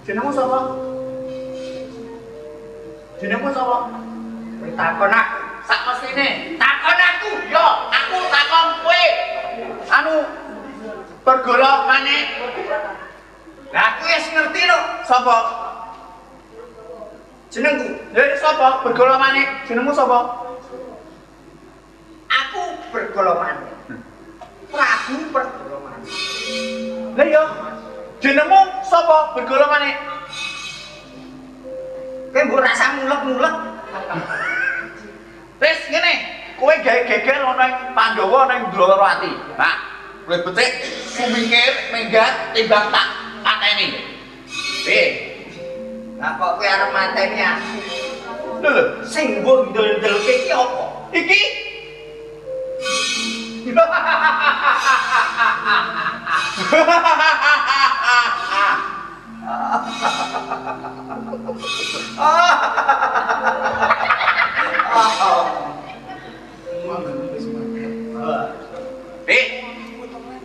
Jenengmu sapa? Jenengmu sapa? Kowe takon aku, sak mestine. Takon aku, yo, aku takon kowe. Anu pergolok Maneh. Lah aku wis ngerti lho. sapa? Jenengku, Ya sapa? Bergolok maneh. Jenengmu sapa? aku bergolongan. Prabu bergolongan. Lah iya. Jenengmu sapa? Bergolok maneh. Kowe mbok rasa mulek-mulek. Wis ngene, kowe gawe geger ana ing Pandhawa ana ing Dwarawati. Nah, kowe betik sumingkir minggat timbang tak pateni. Lah kok kowe arep mateni aku? Lho, Sing mbok ndel-ndelke iki apa? iki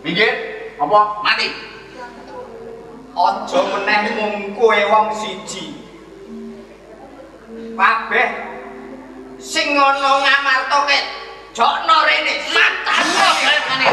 Pinggir, apa? Mati. Aja meneh mung kowe wong siji. Kabeh sing ana ngamartoke jokno rene matane.